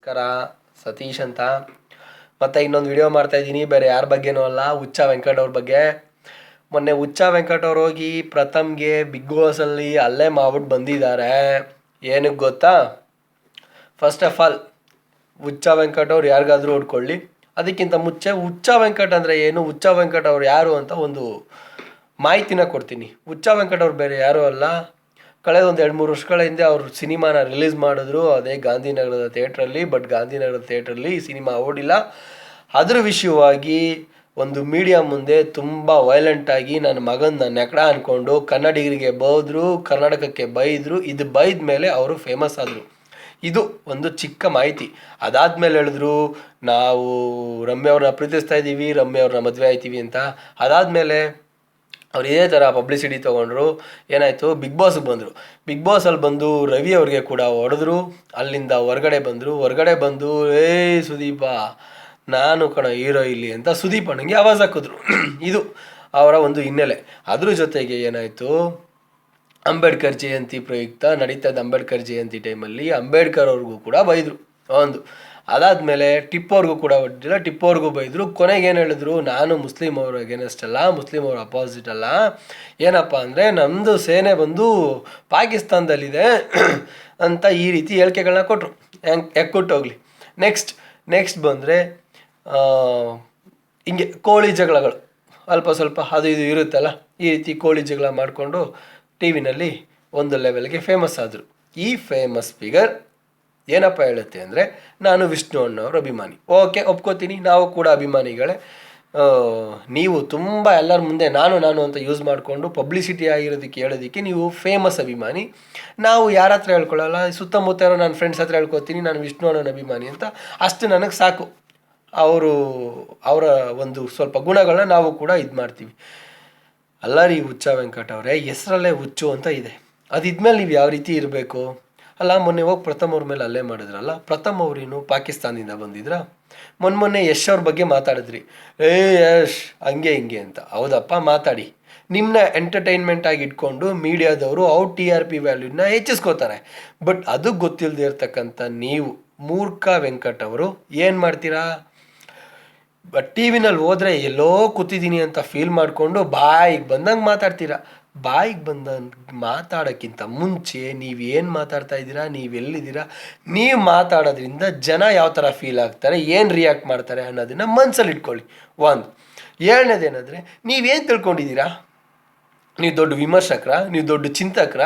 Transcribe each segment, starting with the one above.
ನಮಸ್ಕಾರ, ಸತೀಶ್ ಅಂತ. ಮತ್ತು ಇನ್ನೊಂದು ವಿಡಿಯೋ ಮಾಡ್ತಾಯಿದ್ದೀನಿ, ಬೇರೆ ಯಾರ ಬಗ್ಗೆನೂ ಅಲ್ಲ, ಹುಚ್ಚ ವೆಂಕಟ್ ಅವ್ರ ಬಗ್ಗೆ. ಮೊನ್ನೆ ಹುಚ್ಚ ವೆಂಕಟ್ ಅವ್ರು ಹೋಗಿ ಪ್ರಥಮ್ಗೆ ಬಿಗ್ ಬಾಸಲ್ಲಿ ಅಲ್ಲೇ ಮಾಡ್ಬಿಟ್ಟು ಬಂದಿದ್ದಾರೆ. ಏನಕ್ಕೆ ಗೊತ್ತಾ? First of all Huccha Venkat ಅವ್ರು ಯಾರಿಗಾದರೂ ಹೊಡ್ಕೊಳ್ಳಿ, ಅದಕ್ಕಿಂತ ಮುಂಚೆ ಹುಚ್ಚ ವೆಂಕಟ್ ಅಂದರೆ ಏನು, ಹುಚ್ಚ ವೆಂಕಟ್ ಅವ್ರು ಯಾರು ಅಂತ ಒಂದು ಮಾಹಿತಿನ ಕೊಡ್ತೀನಿ. ಹುಚ್ಚ ವೆಂಕಟ್ ಅವ್ರು ಬೇರೆ ಯಾರೂ ಅಲ್ಲ, ಕಳೆದ ಒಂದು 2-3 ವರ್ಷಗಳ ಹಿಂದೆ ಅವರು ಸಿನಿಮಾನ ರಿಲೀಸ್ ಮಾಡಿದ್ರು, ಅದೇ ಗಾಂಧಿನಗರದ ಥಿಯೇಟ್ರಲ್ಲಿ. ಬಟ್ ಗಾಂಧಿನಗರದ ಥಿಯೇಟ್ರಲ್ಲಿ ಈ ಸಿನಿಮಾ ಓಡಿಲ್ಲ. ಅದರ ವಿಷಯವಾಗಿ ಒಂದು ಮೀಡಿಯಾ ಮುಂದೆ ತುಂಬ ವೈಲೆಂಟಾಗಿ ನನ್ನ ಮಗನ ನೆಕಡ ಅಂದ್ಕೊಂಡು ಕನ್ನಡಿಗರಿಗೆ ಬೈದ್ರು, ಕರ್ನಾಟಕಕ್ಕೆ ಬೈದರು. ಇದು ಬೈದ ಮೇಲೆ ಅವರು ಫೇಮಸ್ ಆದರು. ಇದು ಒಂದು ಚಿಕ್ಕ ಮಾಹಿತಿ. ಅದಾದಮೇಲೆ ಹೇಳಿದ್ರು ನಾವು ರಮ್ಯ ಅವ್ರನ್ನ ಪ್ರೀತಿಸ್ತಾ ಇದ್ದೀವಿ, ರಮ್ಯ ಅವ್ರನ್ನ ಮದುವೆ ಆಯ್ತೀವಿ ಅಂತ. ಅದಾದಮೇಲೆ ಅವ್ರು ಇದೇ ಥರ ಪಬ್ಲಿಸಿಟಿ ತೊಗೊಂಡ್ರು. ಏನಾಯಿತು, ಬಿಗ್ ಬಾಸ್ಗೆ ಬಂದರು. ಬಿಗ್ ಬಾಸಲ್ಲಿ ಬಂದು ರವಿ ಅವ್ರಿಗೆ ಕೂಡ ಹೊಡೆದ್ರು. ಅಲ್ಲಿಂದ ಹೊರಗಡೆ ಬಂದು ಸುದೀಪ ನಾನು ಹೀರೋ ಇಲ್ಲಿ ಅಂತ ಸುದೀಪ್ ಅಣ್ಣಂಗೆ ಆವಾಜ್ ಹಾಕಿದ್ರು. ಇದು ಅವರ ಒಂದು ಹಿನ್ನೆಲೆ. ಅದ್ರ ಜೊತೆಗೆ ಏನಾಯಿತು, ಅಂಬೇಡ್ಕರ್ ಜಯಂತಿ ಪ್ರಯುಕ್ತ ನಡೀತಾ ಇದ್ದ ಅಂಬೇಡ್ಕರ್ ಜಯಂತಿ ಟೈಮಲ್ಲಿ ಅಂಬೇಡ್ಕರ್ ಅವ್ರಿಗೂ ಕೂಡ ಬೈದರು ಒಂದು. ಅದಾದಮೇಲೆ ಟಿಪ್ಪವ್ರಿಗೂ ಕೂಡ ಹೊಡೆದಿಲ್ಲ, ಟಿಪ್ಪವ್ರಿಗೂ ಬೈದರು. ಕೊನೆಗೆ ಏನು ಹೇಳಿದ್ರು, ನಾನು ಮುಸ್ಲಿಂ ಅವ್ರ ಅಗೇನೆಸ್ಟ್ ಅಲ್ಲ, ಮುಸ್ಲಿಂ ಅವ್ರ ಅಪೋಸಿಟ್ ಅಲ್ಲ. ಏನಪ್ಪ ಅಂದರೆ ನಮ್ಮದು ಸೇನೆ ಬಂದು ಪಾಕಿಸ್ತಾನದಲ್ಲಿದೆ ಅಂತ ಈ ರೀತಿ ಹೇಳಿಕೆಗಳನ್ನ ಕೊಟ್ಟರು. ಕೊಟ್ಟೋಗ್ಲಿ. ನೆಕ್ಸ್ಟ್ ಬಂದರೆ ಹಿಂಗೆ ಕೋಳಿ ಜಗಳಗಳು ಅಲ್ಪ ಸ್ವಲ್ಪ ಅದು ಇದು ಇರುತ್ತಲ್ಲ, ಈ ರೀತಿ ಕೋಳಿ ಜಗಳ ಮಾಡಿಕೊಂಡು ಟಿ ವಿನಲ್ಲಿ ಒಂದು ಲೆವೆಲ್ಗೆ ಫೇಮಸ್ ಆದರು. ಈ ಫೇಮಸ್ ಫಿಗರ್ ಏನಪ್ಪ ಹೇಳುತ್ತೆ ಅಂದರೆ, ನಾನು ವಿಷ್ಣು ಅಣ್ಣವ್ರ ಅಭಿಮಾನಿ. ಓಕೆ, ಒಪ್ಕೋತೀನಿ, ನಾವು ಕೂಡ ಅಭಿಮಾನಿಗಳೇ. ನೀವು ತುಂಬ ಎಲ್ಲರ ಮುಂದೆ ನಾನು ಅಂತ ಯೂಸ್ ಮಾಡಿಕೊಂಡು ಪಬ್ಲಿಸಿಟಿ ಆಗಿರೋದಕ್ಕೆ ಹೇಳೋದಕ್ಕೆ ನೀವು ಫೇಮಸ್ ಅಭಿಮಾನಿ. ನಾವು ಯಾರ ಹತ್ರ ಹೇಳ್ಕೊಳ್ಳಲ್ಲ, ಸುತ್ತಮುತ್ತ ಇರೋ ನನ್ನ ಫ್ರೆಂಡ್ಸ್ ಹತ್ರ ಹೇಳ್ಕೊತೀನಿ ನಾನು ವಿಷ್ಣು ಅಣ್ಣನ ಅಭಿಮಾನಿ ಅಂತ. ಅಷ್ಟು ನನಗೆ ಸಾಕು. ಅವರ ಒಂದು ಸ್ವಲ್ಪ ಗುಣಗಳನ್ನ ನಾವು ಕೂಡ ಇದು ಮಾಡ್ತೀವಿ. ಅಲ್ಲ ರೀ ಹುಚ್ಚ ವೆಂಕಟ್ ಅವರೇ, ಹೆಸರಲ್ಲೇ ಹುಚ್ಚು ಅಂತ ಇದೆ. ಅದಿದ್ಮೇಲೆ ನೀವು ಯಾವ ರೀತಿ ಇರಬೇಕು? ಅಲ್ಲ, ಮೊನ್ನೆ ಹೋಗಿ ಪ್ರಥಮ್ ಅವ್ರ ಮೇಲೆ ಅಲ್ಲೇ ಮಾಡಿದ್ರಲ್ಲ, ಪ್ರಥಮ್ ಅವ್ರೇನು ಪಾಕಿಸ್ತಾನದಿಂದ ಬಂದಿದ್ರ? ಮೊನ್ನೆ ಯಶ್ ಅವ್ರ ಬಗ್ಗೆ ಮಾತಾಡಿದ್ರಿ, ಯಶ್ ಹಂಗೆ ಹಿಂಗೆ ಅಂತ. ಹೌದಪ್ಪ, ಮಾತಾಡಿ. ನಿಮ್ಮನ್ನ ಎಂಟರ್ಟೈನ್ಮೆಂಟ್ ಆಗಿ ಇಟ್ಕೊಂಡು ಮೀಡಿಯಾದವರು ಅವ್ರ TRP ವ್ಯಾಲ್ಯೂನ ಹೆಚ್ಚಿಸ್ಕೋತಾರೆ. ಬಟ್ ಅದು ಗೊತ್ತಿಲ್ಲದೆ ಇರ್ತಕ್ಕಂಥ ನೀವು ಮೂರ್ಖ ವೆಂಕಟ್ ಅವರು ಏನು ಮಾಡ್ತೀರಾ? ಟಿ ವಿನಲ್ಲಿ ಹೋದರೆ ಎಲ್ಲೋ ಕೂತಿದ್ದೀನಿ ಅಂತ ಫೀಲ್ ಮಾಡಿಕೊಂಡು ಬಾಯಿಗೆ ಬಂದಂಗೆ ಮಾತಾಡ್ತೀರಾ. ಬಾಯಿಗೆ ಬಂದಂಗೆ ಮಾತಾಡೋಕ್ಕಿಂತ ಮುಂಚೆ ನೀವೇನು ಮಾತಾಡ್ತಾ ಇದ್ದೀರಾ, ನೀವೆಲ್ಲಿದ್ದೀರಾ, ನೀವು ಮಾತಾಡೋದ್ರಿಂದ ಜನ ಯಾವ ಥರ ಫೀಲ್ ಆಗ್ತಾರೆ, ಏನು ರಿಯಾಕ್ಟ್ ಮಾಡ್ತಾರೆ ಅನ್ನೋದನ್ನು ಮನಸ್ಸಲ್ಲಿ ಇಟ್ಕೊಳ್ಳಿ. ಒಂದು. ಎರಡನೇದೇನೆಂದರೆ, ನೀವೇನು ತಿಳ್ಕೊಂಡಿದ್ದೀರಾ? ನೀವು ದೊಡ್ಡ ವಿಮರ್ಶಕರ, ನೀವು ದೊಡ್ಡ ಚಿಂತಕರ,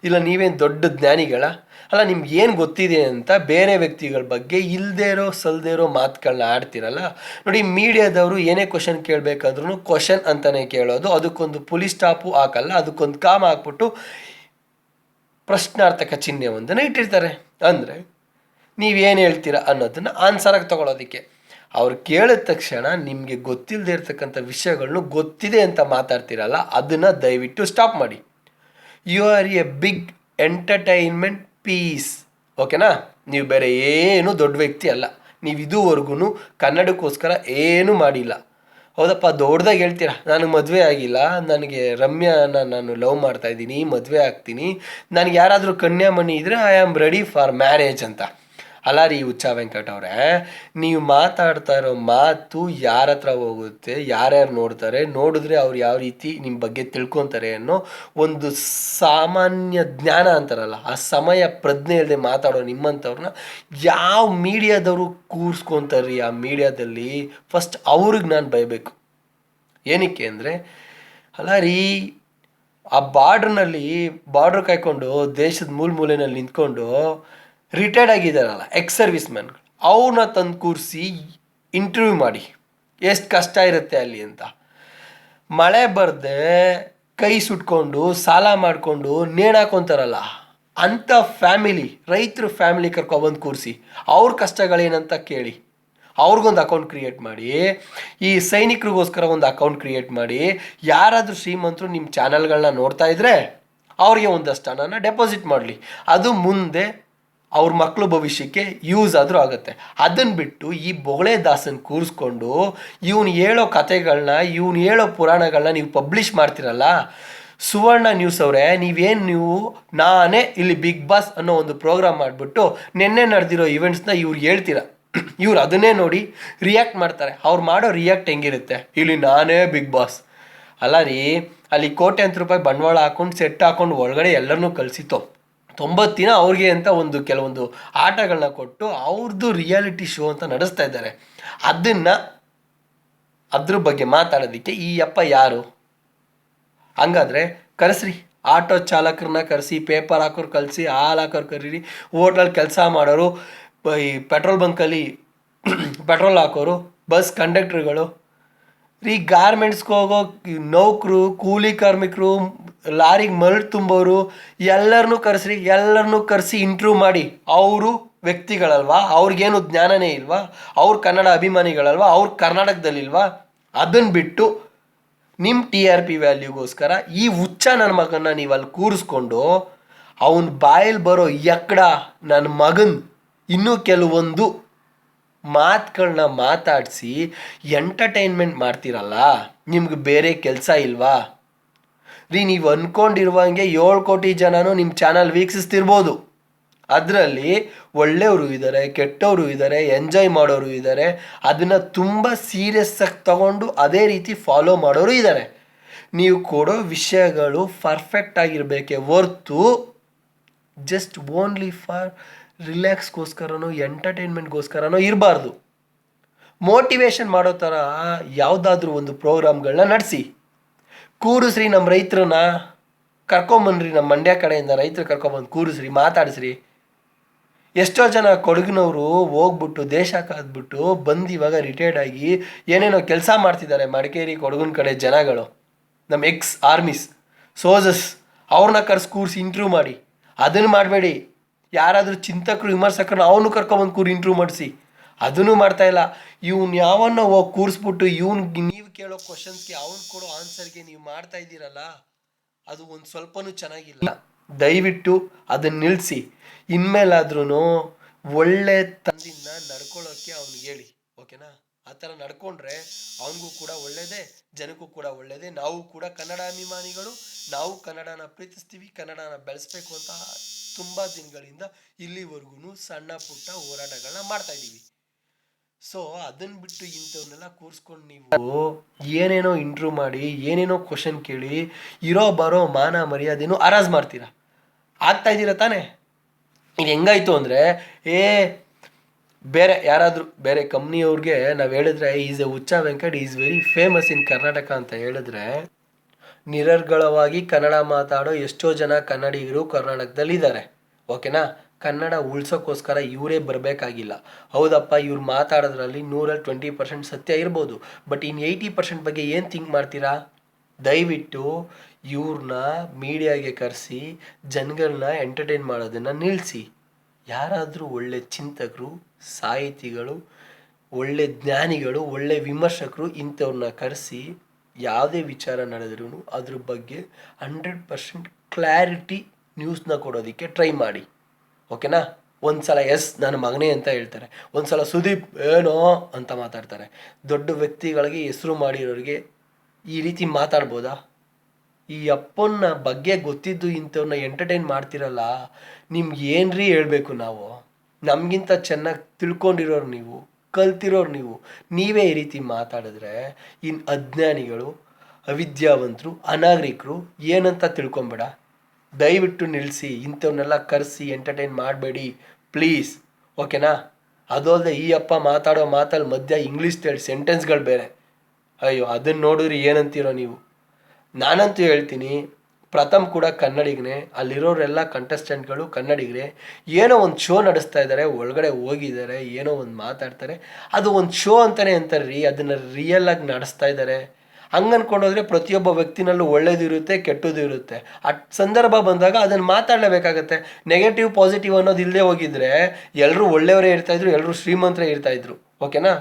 ಇಲ್ಲ ನೀವೇನು ದೊಡ್ಡ ಜ್ಞಾನಿಗಳ? ಅಲ್ಲ, ನಿಮ್ಗೆ ಏನು ಗೊತ್ತಿದೆ ಅಂತ ಬೇರೆ ವ್ಯಕ್ತಿಗಳ ಬಗ್ಗೆ ಇಲ್ಲದೇ ಸಲ್ದೇ ಮಾತುಗಳನ್ನ ಆಡ್ತಿರಲ್ಲ. ನೋಡಿ, ಮೀಡಿಯಾದವರು ಏನೇ ಕ್ವಶನ್ ಕೇಳಬೇಕಾದ್ರೂ ಕ್ವಶನ್ ಅಂತಲೇ ಕೇಳೋದು. ಅದಕ್ಕೊಂದು ಪುಲಿ ಸ್ಟಾಪು ಹಾಕಲ್ಲ, ಅದಕ್ಕೊಂದು ಕಾಮ ಹಾಕ್ಬಿಟ್ಟು ಪ್ರಶ್ನಾರ್ಥಕ ಚಿಹ್ನೆ ಒಂದನ್ನು ಇಟ್ಟಿರ್ತಾರೆ. ಅಂದರೆ ನೀವೇನು ಹೇಳ್ತೀರಾ ಅನ್ನೋದನ್ನು ಆನ್ಸರಾಗಿ ತೊಗೊಳೋದಕ್ಕೆ. ಅವ್ರು ಕೇಳಿದ ತಕ್ಷಣ ನಿಮಗೆ ಗೊತ್ತಿಲ್ಲದೆ ಇರ್ತಕ್ಕಂಥ ವಿಷಯಗಳನ್ನು ಗೊತ್ತಿದೆ ಅಂತ ಮಾತಾಡ್ತಿರಲ್ಲ, ಅದನ್ನು ದಯವಿಟ್ಟು ಸ್ಟಾಪ್ ಮಾಡಿ. You are a big entertainment piece. ಓಕೆನಾ? ನೀವು ಬೇರೆ ಏನು ದೊಡ್ಡ ವ್ಯಕ್ತಿ ಅಲ್ಲ. ನೀವು ಇದುವರೆಗೂ ಕನ್ನಡಕ್ಕೋಸ್ಕರ ಏನೂ ಮಾಡಿಲ್ಲ. ಹೌದಪ್ಪ, ದೊಡ್ಡದಾಗಿ ಹೇಳ್ತೀರಾ, ನನಗೆ ಮದುವೆ ಆಗಿಲ್ಲ, ನನಗೆ ರಮ್ಯಾನ ನಾನು ಲವ್ ಮಾಡ್ತಾಯಿದ್ದೀನಿ, ಮದುವೆ ಆಗ್ತೀನಿ, ನನಗೆ ಯಾರಾದರೂ ಕನ್ಯಾಮಣಿ ಇದ್ದರೆ I am ready for marriage ಅಂತ. ಅಲ್ಲ ರೀ ಹುಚ್ಚ ವೆಂಕಟ್ ಅವರೇ, ನೀವು ಮಾತಾಡ್ತಾ ಇರೋ ಮಾತು ಯಾರ ಹತ್ರ ಹೋಗುತ್ತೆ, ಯಾರ್ಯಾರು ನೋಡಿದ್ರೆ ಅವ್ರು ಯಾವ ರೀತಿ ನಿಮ್ಮ ಬಗ್ಗೆ ತಿಳ್ಕೊತಾರೆ ಅನ್ನೋ ಒಂದು ಸಾಮಾನ್ಯ ಜ್ಞಾನ ಅಂತಾರಲ್ಲ, ಆ ಸಮಯ ಪ್ರಜ್ಞೆ ಇಲ್ಲದೆ ಮಾತಾಡೋ ನಿಮ್ಮಂಥವ್ರನ್ನ ಯಾವ ಮೀಡಿಯಾದವರು ಕೂರಿಸ್ಕೊತಾರ್ರಿ? ಆ ಮೀಡಿಯಾದಲ್ಲಿ ಫಸ್ಟ್ ಅವ್ರಿಗೆ ನಾನು ಬೈಬೇಕು. ಏನಕ್ಕೆ ಅಂದರೆ, ಅಲ್ಲ ರೀ, ಆ ಬಾರ್ಡ್ರ್ ಕಾಯ್ಕೊಂಡು ದೇಶದ ಮೂಲೆಯಲ್ಲಿ ನಿಂತ್ಕೊಂಡು ರಿಟೈರ್ಡ್ ಆಗಿದ್ದಾರಲ್ಲ ಎಕ್ಸ್ ಸರ್ವಿಸ್ ಮ್ಯಾನ್ಗಳು, ಅವ್ರನ್ನ ತಂದು ಕೂರಿಸಿ ಇಂಟರ್ವ್ಯೂ ಮಾಡಿ ಎಷ್ಟು ಕಷ್ಟ ಇರುತ್ತೆ ಅಲ್ಲಿ ಅಂತ. ಮಳೆ ಬರದೆ ಕೈ ಸುಟ್ಕೊಂಡು ಸಾಲ ಮಾಡಿಕೊಂಡು ನೇಣಾಕೊಂತಾರಲ್ಲ ಅಂಥ ಫ್ಯಾಮಿಲಿ, ರೈತರ ಫ್ಯಾಮಿಲಿ ಕರ್ಕೊಬಂದು ಕೂರಿಸಿ ಅವ್ರ ಕಷ್ಟಗಳೇನಂತ ಕೇಳಿ, ಅವ್ರಿಗೊಂದು ಅಕೌಂಟ್ ಕ್ರಿಯೇಟ್ ಮಾಡಿ, ಈ ಸೈನಿಕರಿಗೋಸ್ಕರ ಒಂದು ಅಕೌಂಟ್ ಕ್ರಿಯೇಟ್ ಮಾಡಿ. ಯಾರಾದರೂ ಶ್ರೀಮಂತರು ನಿಮ್ಮ ಚಾನಲ್ಗಳನ್ನ ನೋಡ್ತಾ ಇದ್ದರೆ ಅವ್ರಿಗೆ ಒಂದಷ್ಟು ಹಣನ ಡೆಪಾಸಿಟ್ ಮಾಡಲಿ. ಅದು ಮುಂದೆ ಅವ್ರ ಮಕ್ಕಳು ಭವಿಷ್ಯಕ್ಕೆ ಯೂಸ್ ಆದರೂ ಆಗುತ್ತೆ. ಅದನ್ನು ಬಿಟ್ಟು ಈ ಬೊಗಳೆ ದಾಸನ್ ಕೂರಿಸ್ಕೊಂಡು ಇವನು ಹೇಳೋ ಕತೆಗಳನ್ನ, ಇವನು ಹೇಳೋ ಪುರಾಣಗಳನ್ನ ನೀವು ಪಬ್ಲಿಷ್ ಮಾಡ್ತಿರಲ್ಲ, ಸುವರ್ಣ ನ್ಯೂಸ್ ಅವರೇ, ನೀವು ನಾನೇ ಇಲ್ಲಿ ಬಿಗ್ ಬಾಸ್ ಅನ್ನೋ ಒಂದು ಪ್ರೋಗ್ರಾಮ್ ಮಾಡಿಬಿಟ್ಟು ನಿನ್ನೆ ನಡೆದಿರೋ ಇವೆಂಟ್ಸ್ನ ಇವ್ರಿಗೆ ಹೇಳ್ತೀರಾ. ಇವ್ರು ಅದನ್ನೇ ನೋಡಿ ರಿಯಾಕ್ಟ್ ಮಾಡ್ತಾರೆ. ಅವ್ರು ಮಾಡೋ ರಿಯಾಕ್ಟ್ ಹೆಂಗಿರುತ್ತೆ, ಇಲ್ಲಿ ನಾನೇ ಬಿಗ್ ಬಾಸ್ ಅಲ್ಲ ರೀ, ಅಲ್ಲಿ ಕೋಟ್ಯಾಂತರ ರೂಪಾಯಿ ಬಂಡವಾಳ ಹಾಕೊಂಡು ಸೆಟ್ ಹಾಕೊಂಡು ಒಳಗಡೆ ಎಲ್ಲರನ್ನೂ ಕಳಿಸಿತ್ತು. 90 ದಿನ ಅವ್ರಿಗೆ ಅಂತ ಕೆಲವೊಂದು ಆಟಗಳನ್ನ ಕೊಟ್ಟು ಅವ್ರದ್ದು ರಿಯಾಲಿಟಿ ಶೋ ಅಂತ ನಡೆಸ್ತಾ ಇದ್ದಾರೆ. ಅದ್ರ ಬಗ್ಗೆ ಮಾತಾಡೋದಕ್ಕೆ ಈ ಅಪ್ಪ ಯಾರು? ಹಂಗಾದ್ರೆ ಕರೆಸ್ರಿ, ಆಟೋ ಚಾಲಕರನ್ನ ಕರೆಸಿ, ಪೇಪರ್ ಹಾಕೋರು ಕಳಿಸಿ, ಹಾಲು ಹಾಕೋರು ಕರೀರಿ, ಹೋಟ್ಲಲ್ಲಿ ಕೆಲಸ ಮಾಡೋರು, ಈ ಪೆಟ್ರೋಲ್ ಬಂಕಲ್ಲಿ ಪೆಟ್ರೋಲ್ ಹಾಕೋರು, ಬಸ್ ಕಂಡಕ್ಟ್ರುಗಳು ರೀ, ಗಾರ್ಮೆಂಟ್ಸ್ಗೆ ಹೋಗೋ ನೌಕರು, ಕೂಲಿ ಕಾರ್ಮಿಕರು, ಲಾರಿಗೆ ಮರಳು ತುಂಬೋರು, ಎಲ್ಲರನ್ನೂ ಕರೆಸಿ ಇಂಟ್ರ್ಯೂ ಮಾಡಿ. ಅವರು ವ್ಯಕ್ತಿಗಳಲ್ವಾ? ಅವ್ರಿಗೇನು ಜ್ಞಾನನೇ ಇಲ್ವಾ? ಅವ್ರು ಕನ್ನಡ ಅಭಿಮಾನಿಗಳಲ್ವಾ? ಅವ್ರು ಕರ್ನಾಟಕದಲ್ಲಿಲ್ವಾ? ಅದನ್ನು ಬಿಟ್ಟು ನಿಮ್ಮ TRP ವ್ಯಾಲ್ಯೂಗೋಸ್ಕರ ಈ ಹುಚ್ಚ ನನ್ನ ಮಗನ್ನ ನೀವು ಅಲ್ಲಿ ಕೂರಿಸ್ಕೊಂಡು ಅವನ ಬಾಯಲ್ಲಿ ಬರೋ ನನ್ನ ಮಗನ ಇನ್ನೂ ಕೆಲವೊಂದು ಮಾತುಗಳನ್ನ ಮಾತಾಡಿಸಿ ಎಂಟರ್ಟೈನ್ಮೆಂಟ್ ಮಾಡ್ತೀರಲ್ಲ, ನಿಮ್ಗೆ ಬೇರೆ ಕೆಲಸ ಇಲ್ವಾ ರೀ? ನೀವು ಅಂದ್ಕೊಂಡಿರುವಂಗೆ 7 ಕೋಟಿ ಜನನೂ ನಿಮ್ಮ ಚಾನಲ್ ವೀಕ್ಷಿಸ್ತಿರ್ಬೋದು. ಅದರಲ್ಲಿ ಒಳ್ಳೆಯವರು ಇದ್ದಾರೆ, ಕೆಟ್ಟವರು ಇದ್ದಾರೆ, ಎಂಜಾಯ್ ಮಾಡೋರು ಇದ್ದಾರೆ, ಅದನ್ನು ತುಂಬ ಸೀರಿಯಸ್ಸಾಗಿ ತಗೊಂಡು ಅದೇ ರೀತಿ ಫಾಲೋ ಮಾಡೋರು ಇದ್ದಾರೆ. ನೀವು ಕೊಡೋ ವಿಷಯಗಳು ಪರ್ಫೆಕ್ಟ್ ಆಗಿರಬೇಕೇ ಹೊರ್ತು ಜಸ್ಟ್ ಓನ್ಲಿ ಫಾರ್ ರಿಲ್ಯಾಕ್ಸ್ಗೋಸ್ಕರನೋ ಎಂಟರ್ಟೈನ್ಮೆಂಟ್ಗೋಸ್ಕರನೋ ಇರಬಾರ್ದು. ಮೋಟಿವೇಶನ್ ಮಾಡೋ ಥರ ಯಾವುದಾದ್ರೂ ಒಂದು ಪ್ರೋಗ್ರಾಮ್ಗಳನ್ನ ನಡೆಸಿ, ಕೂರಿಸ್ರಿ. ನಮ್ಮ ರೈತರನ್ನ ಕರ್ಕೊಂಬನ್ರಿ, ನಮ್ಮ ಮಂಡ್ಯ ಕಡೆಯಿಂದ ರೈತರು ಕರ್ಕೊಂಬಂದು ಕೂರಿಸ್ರಿ, ಮಾತಾಡಿಸ್ರಿ. ಎಷ್ಟೋ ಜನ ಕೊಡಗಿನವರು ಹೋಗ್ಬಿಟ್ಟು ದೇಶ ಕಾದ್ಬಿಟ್ಟು ಬಂದು ಇವಾಗ ರಿಟೈರ್ಡ್ ಆಗಿ ಏನೇನೋ ಕೆಲಸ ಮಾಡ್ತಿದ್ದಾರೆ ಮಡಿಕೇರಿ ಕೊಡಗಿನ ಕಡೆ ಜನಗಳು, ನಮ್ಮ ಎಕ್ಸ್ ಆರ್ಮೀಸ್ ಸೋಜಸ್, ಅವ್ರನ್ನ ಕೂರಿಸಿ ಇಂಟ್ರ್ಯೂ ಮಾಡಿ. ಅದನ್ನು ಮಾಡಬೇಡಿ. ಯಾರಾದರೂ ಚಿಂತಕರು ವಿಮರ್ಶಕರನ್ನ ಅವನು ಕರ್ಕೊಂಬಂದು ಇಂಟ್ರ್ಯೂ ಮಾಡಿಸಿ. ಅದನ್ನು ಮಾಡ್ತಾಯಿಲ್ಲ. ಇವ್ನು ಯಾವನ್ನ ಹೋಗಿ ಕೂರಿಸ್ಬಿಟ್ಟು ನೀವು ಕೇಳೋ ಕ್ವಶನ್ಸ್ಗೆ ಅವ್ನು ಕೊಡೋ ಆನ್ಸರ್ಗೆ ನೀವು ಮಾಡ್ತಾ ಇದ್ದೀರಲ್ಲ, ಅದು ಒಂದು ಸ್ವಲ್ಪನೂ ಚೆನ್ನಾಗಿಲ್ಲ. ದಯವಿಟ್ಟು ಅದನ್ನು ನಿಲ್ಲಿಸಿ. ಇನ್ಮೇಲಾದ್ರೂ ಒಳ್ಳೆ ತಂದಿಂದ ನಡ್ಕೊಳ್ಳೋಕ್ಕೆ ಅವ್ನಿಗೆ ಹೇಳಿ, ಓಕೆನಾ? ಆ ಥರ ನಡ್ಕೊಂಡ್ರೆ ಅವನಿಗೂ ಕೂಡ ಒಳ್ಳೆಯದೇ, ಜನಕ್ಕೂ ಕೂಡ ಒಳ್ಳೆಯದೇ. ನಾವು ಕೂಡ ಕನ್ನಡ ಅಭಿಮಾನಿಗಳು, ನಾವು ಕನ್ನಡನ ಪ್ರೀತಿಸ್ತೀವಿ, ಕನ್ನಡನ ಬೆಳೆಸ್ಬೇಕು ಅಂತ ತುಂಬ ದಿನಗಳಿಂದ ಇಲ್ಲಿವರೆಗೂ ಸಣ್ಣ ಪುಟ್ಟ ಹೋರಾಟಗಳನ್ನ ಮಾಡ್ತಾ ಇದ್ದೀವಿ. ಸೊ ಅದನ್ನು ಬಿಟ್ಟು ಇಂಥವನ್ನೆಲ್ಲ ಕೂರಿಸ್ಕೊಂಡು ನೀವು ಏನೇನೋ ಇಂಟ್ರ್ಯೂ ಮಾಡಿ, ಏನೇನೋ ಕ್ವಶನ್ ಕೇಳಿ, ಇರೋ ಬರೋ ಮಾನ ಮರ್ಯಾದೆನೂ ಅರಾಜ್ ಮಾಡ್ತೀರಾ. ಆಗ್ತಾ ಇದ್ದೀರಾ ತಾನೇ? ಇದು ಹೆಂಗಾಯ್ತು ಅಂದರೆ, ಬೇರೆ ಯಾರಾದರೂ ಬೇರೆ ಕಂಪ್ನಿಯವ್ರಿಗೆ ನಾವು ಹೇಳಿದ್ರೆ is A Huccha Venkat, is very famous ಇನ್ ಕರ್ನಾಟಕ ಅಂತ ಹೇಳಿದ್ರೆ, ನಿರರ್ಗಳವಾಗಿ ಕನ್ನಡ ಮಾತಾಡೋ ಎಷ್ಟೋ ಜನ ಕನ್ನಡಿಗರು ಕರ್ನಾಟಕದಲ್ಲಿದ್ದಾರೆ, ಓಕೆನಾ? ಕನ್ನಡ ಉಳ್ಸೋಕ್ಕೋಸ್ಕರ ಇವರೇ ಬರಬೇಕಾಗಿಲ್ಲ. ಹೌದಪ್ಪ, ಇವ್ರು ಮಾತಾಡೋದ್ರಲ್ಲಿ 120% ಸತ್ಯ ಇರ್ಬೋದು, ಬಟ್ ಇನ್ನು 80% ಬಗ್ಗೆ ಏನು ಥಿಂಕ್ ಮಾಡ್ತೀರಾ? ದಯವಿಟ್ಟು ಇವ್ರನ್ನ ಮೀಡಿಯಾಗೆ ಕರೆಸಿ ಜನಗಳನ್ನ ಎಂಟರ್ಟೈನ್ ಮಾಡೋದನ್ನು ನಿಲ್ಲಿಸಿ. ಯಾರಾದರೂ ಒಳ್ಳೆ ಚಿಂತಕರು, ಸಾಹಿತಿಗಳು, ಒಳ್ಳೆ ಜ್ಞಾನಿಗಳು, ಒಳ್ಳೆ ವಿಮರ್ಶಕರು ಇಂಥವ್ರನ್ನ ಕರೆಸಿ ಯಾವುದೇ ವಿಚಾರ ನಡೆದ್ರೂ ಅದ್ರ ಬಗ್ಗೆ 100% ಕ್ಲಾರಿಟಿ ನ್ಯೂಸ್ನ ಕೊಡೋದಕ್ಕೆ ಟ್ರೈ ಮಾಡಿ, ಓಕೆನಾ? ಒಂದು ಸಲ ಎಸ್ ನನ್ನ ಮಗನೇ ಅಂತ ಹೇಳ್ತಾರೆ, ಒಂದು ಸಲ ಸುದೀಪ್ ಏನೋ ಅಂತ ಮಾತಾಡ್ತಾರೆ. ದೊಡ್ಡ ವ್ಯಕ್ತಿಗಳಿಗೆ ಹೆಸರು ಮಾಡಿರೋರಿಗೆ ಈ ರೀತಿ ಮಾತಾಡ್ಬೋದಾ? ಈ ಅಪ್ಪನ ಬಗ್ಗೆ ಗೊತ್ತಿದ್ದು ಇಂಥವ್ರನ್ನ ಎಂಟರ್ಟೈನ್ ಮಾಡ್ತಿರಲ್ಲ, ನಿಮ್ಗೆ ಏನ್ರಿ ಹೇಳಬೇಕು ನಾವು? ನಮಗಿಂತ ಚೆನ್ನಾಗಿ ತಿಳ್ಕೊಂಡಿರೋರು ನೀವು, ಕಲ್ತಿರೋರು ನೀವು, ನೀವೇ ಈ ರೀತಿ ಮಾತಾಡಿದ್ರೆ ಇನ್ನು ಅಜ್ಞಾನಿಗಳು, ಅವಿದ್ಯಾವಂತರು, ಅನಾಗರಿಕರು ಏನಂತ ತಿಳ್ಕೊಬೇಡ. ದಯವಿಟ್ಟು ನಿಲ್ಲಿಸಿ. ಇಂಥವನ್ನೆಲ್ಲ ಕರೆಸಿ ಎಂಟರ್ಟೈನ್ ಮಾಡಬೇಡಿ ಪ್ಲೀಸ್, ಓಕೆನಾ? ಅದಲ್ಲದೆ ಈ ಅಪ್ಪ ಮಾತಾಡೋ ಮಾತಲ್ಲಿ ಮಧ್ಯ ಇಂಗ್ಲೀಷ್ ಸೆಂಟೆನ್ಸ್ಗಳು ಬೇರೆ. ಅಯ್ಯೋ, ಅದನ್ನು ನೋಡಿದ್ರೆ ಏನಂತೀರೋ ನೀವು? ನಾನಂತೂ ಹೇಳ್ತೀನಿ, ಪ್ರಥಮ್ ಕೂಡ ಕನ್ನಡಿಗನೇ, ಅಲ್ಲಿರೋರೆಲ್ಲ ಕಂಟೆಸ್ಟೆಂಟ್ಗಳು ಕನ್ನಡಿಗರೇ. ಏನೋ ಒಂದು ಶೋ ನಡೆಸ್ತಾ ಇದ್ದಾರೆ, ಒಳಗಡೆ ಹೋಗಿದ್ದಾರೆ, ಏನೋ ಒಂದು ಮಾತಾಡ್ತಾರೆ, ಅದು ಒಂದು ಶೋ ಅಂತಲೇ ಅಂತಾರೆ ರೀ. ಅದನ್ನು ರಿಯಲಾಗಿ ನಡೆಸ್ತಾ ಇದ್ದಾರೆ. ಹಂಗೆ ಅಂದ್ಕೊಂಡೋದ್ರೆ ಪ್ರತಿಯೊಬ್ಬ ವ್ಯಕ್ತಿನಲ್ಲೂ ಒಳ್ಳೇದು ಇರುತ್ತೆ, ಕೆಟ್ಟದ್ದು ಇರುತ್ತೆ. ಆ ಸಂದರ್ಭ ಬಂದಾಗ ಅದನ್ನು ಮಾತಾಡಲೇಬೇಕಾಗತ್ತೆ. ನೆಗೆಟಿವ್ ಪಾಸಿಟಿವ್ ಅನ್ನೋದು ಇಲ್ಲದೆ ಹೋಗಿದ್ರೆ ಎಲ್ಲರೂ ಒಳ್ಳೆಯವರೇ ಇರ್ತಾಯಿದ್ರು, ಎಲ್ಲರೂ ಶ್ರೀಮಂತರೇ ಇರ್ತಾಯಿದ್ರು, ಓಕೆನಾ?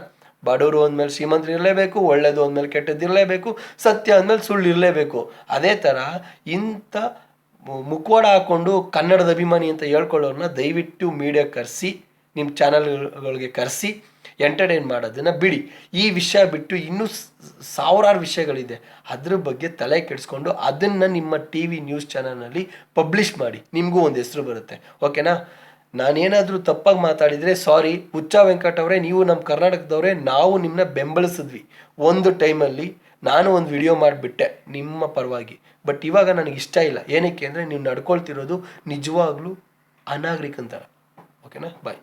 ಬಡವರು ಅಂದಮೇಲೆ ಶ್ರೀಮಂತರು ಇರಲೇಬೇಕು, ಒಳ್ಳೇದು ಅಂದಮೇಲೆ ಕೆಟ್ಟದ್ದು ಇರಲೇಬೇಕು, ಸತ್ಯ ಅಂದಮೇಲೆ ಸುಳ್ಳು ಇರಲೇಬೇಕು. ಅದೇ ಥರ ಇಂಥ ಮುಖವಾಡ ಹಾಕ್ಕೊಂಡು ಕನ್ನಡದ ಅಭಿಮಾನಿ ಅಂತ ಹೇಳ್ಕೊಳ್ಳೋರನ್ನ ದಯವಿಟ್ಟು ಮೀಡಿಯಾ ಕರೆಸಿ ನಿಮ್ಮ ಚಾನಲ್ಗಳಿಗೆ ಕರೆಸಿ ಎಂಟರ್ಟೈನ್ ಮಾಡೋದನ್ನು ಬಿಡಿ. ಈ ವಿಷಯ ಬಿಟ್ಟು ಇನ್ನೂ ಸಾವಿರಾರು ವಿಷಯಗಳಿದೆ, ಅದ್ರ ಬಗ್ಗೆ ತಲೆ ಕೆಡಿಸ್ಕೊಂಡು ಅದನ್ನು ನಿಮ್ಮ ಟಿ ವಿ ನ್ಯೂಸ್ ಚಾನಲ್ನಲ್ಲಿ ಪಬ್ಲಿಷ್ ಮಾಡಿ, ನಿಮಗೂ ಒಂದು ಹೆಸರು ಬರುತ್ತೆ. ಓಕೆನಾ? ನಾನೇನಾದರೂ ತಪ್ಪಾಗಿ ಮಾತಾಡಿದರೆ ಸಾರಿ. ಹುಚ್ಚ ವೆಂಕಟ್ ಅವರೇ, ನೀವು ನಮ್ಮ ಕರ್ನಾಟಕದವರೇ, ನಾವು ನಿಮ್ಮನ್ನ ಬೆಂಬಲಿಸಿದ್ವಿ ಒಂದು ಟೈಮಲ್ಲಿ. ನಾನು ಒಂದು ವಿಡಿಯೋ ಮಾಡಿಬಿಟ್ಟೆ ನಿಮ್ಮ ಪರವಾಗಿ, ಬಟ್ ಇವಾಗ ನನಗೆ ಇಷ್ಟ ಇಲ್ಲ. ಏನಕ್ಕೆ ಅಂದರೆ ನೀವು ನಡ್ಕೊಳ್ತಿರೋದು ನಿಜವಾಗ್ಲೂ ಅನಾಗರಿಕಂತರ. ಓಕೆನಾ? ಬಾಯ್.